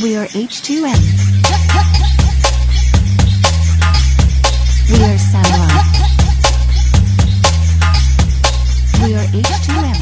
We are H2M. We are Samurai. We are H2M.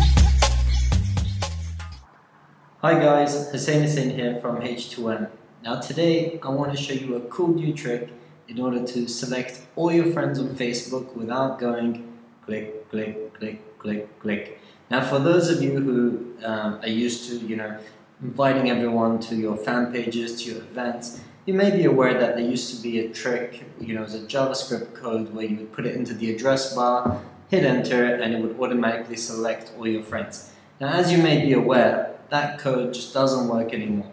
Hi guys, Hussein here from H2M. Now today I want to show you a cool new trick in order to select all your friends on Facebook without going click, click, click, click, click. Now for those of you who are used to, inviting everyone to your fan pages, to your events, you may be aware that there used to be a trick, it's a JavaScript code where you would put it into the address bar, hit enter, and it would automatically select all your friends. Now as you may be aware, that code just doesn't work anymore.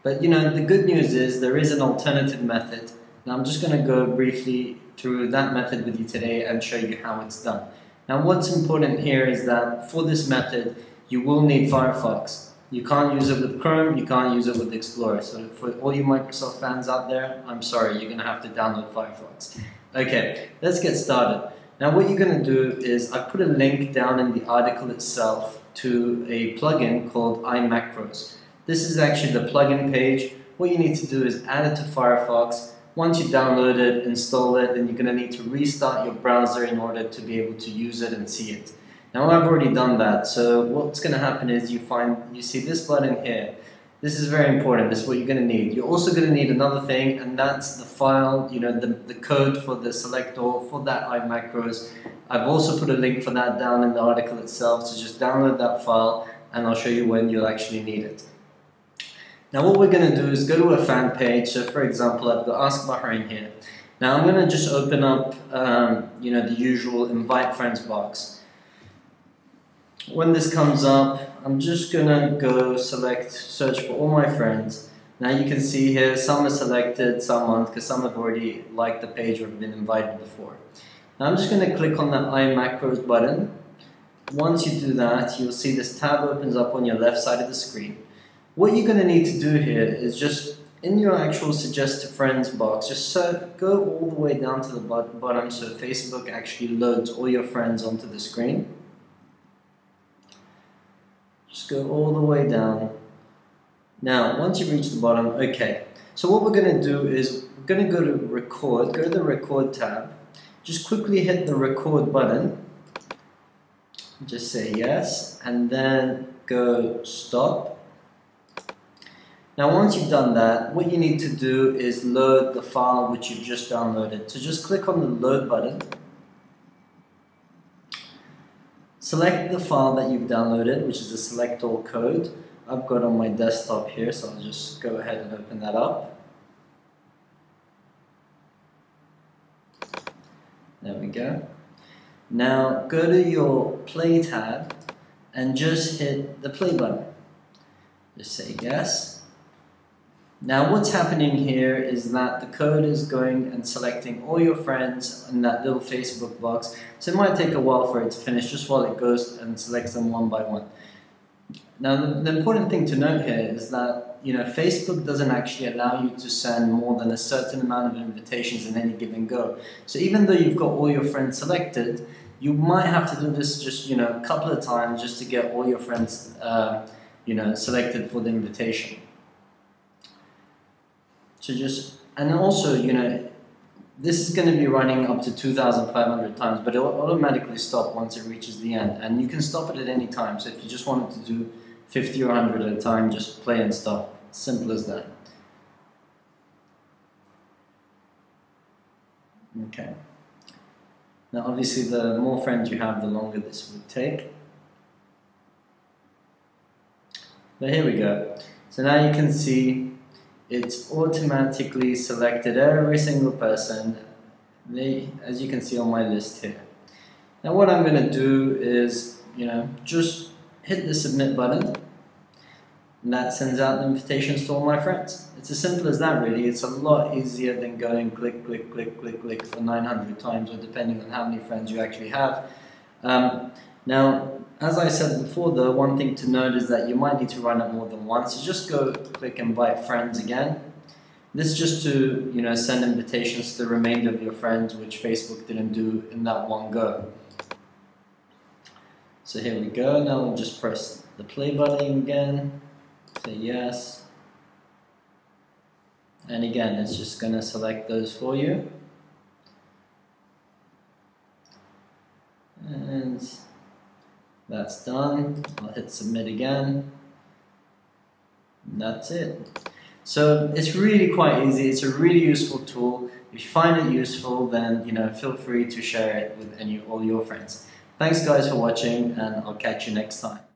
But the good news is there is an alternative method. Now I'm just going to go briefly through that method with you today and show you how it's done. Now what's important here is that for this method, you will need Firefox. You can't use it with Chrome, you can't use it with Explorer. So for all you Microsoft fans out there, I'm sorry, you're going to have to download Firefox. Okay, let's get started. Now what you're going to do is, I put a link down in the article itself to a plugin called iMacros. This is actually the plugin page. What you need to do is add it to Firefox. Once you download it, install it, then you're going to need to restart your browser in order to be able to use it and see it. Now I've already done that, so what's going to happen is you see this button here. This is very important. This is what you're going to need. You're also going to need another thing, and that's the file, the code for the select all for that iMacros. I've also put a link for that down in the article itself, so just download that file and I'll show you when you'll actually need it. Now what we're going to do is go to a fan page. So for example, I've got Ask Bahrain here. Now I'm going to just open up the usual invite friends box. When this comes up, I'm just going to go search for all my friends. Now you can see here some are selected, some aren't, because some have already liked the page or have been invited before. Now I'm just going to click on that iMacros button. Once you do that, you'll see this tab opens up on your left side of the screen. What you're going to need to do here is just in your actual suggest to friends box, just go all the way down to the bottom so Facebook actually loads all your friends onto the screen. Just go all the way down. Now once you reach the bottom, okay. So what we're going to do is we're going to go to record, go to the record tab. Just quickly hit the record button, just say yes, and then go stop. Now once you've done that, what you need to do is load the file which you've just downloaded. So just click on the load button, select the file that you've downloaded, which is the select all code. I've got on my desktop here, so I'll just go ahead and open that up. There we go. Now go to your play tab and just hit the play button. Just say yes. Now what's happening here is that the code is going and selecting all your friends in that little Facebook box. So it might take a while for it to finish, just while it goes and selects them one by one. Now the important thing to note here is that Facebook doesn't actually allow you to send more than a certain amount of invitations in any given go. So even though you've got all your friends selected, you might have to do this just a couple of times just to get all your friends selected for the invitation. So and also this is going to be running up to 2,500 times, but it will automatically stop once it reaches the end, and you can stop it at any time. So if you just wanted to do 50 or 100 at a time, just play and stop. Simple as that. Okay. Now obviously the more friends you have, the longer this would take. But here we go. So now you can see it's automatically selected every single person, as you can see on my list here. Now what I'm going to do is, just hit the submit button, and that sends out the invitations to all my friends. It's as simple as that really. It's a lot easier than going click, click, click, click, click for 900 times, or depending on how many friends you actually have. Now, as I said before, the one thing to note is that you might need to run it more than once. So just go click invite friends again. This is just to send invitations to the remainder of your friends, which Facebook didn't do in that one go. So here we go. Now we'll just press the play button again. Say yes. And again, it's just going to select those for you. And that's done. I'll hit submit again. And that's it. So it's really quite easy. It's a really useful tool. If you find it useful, then feel free to share it with all your friends. Thanks guys for watching, and I'll catch you next time.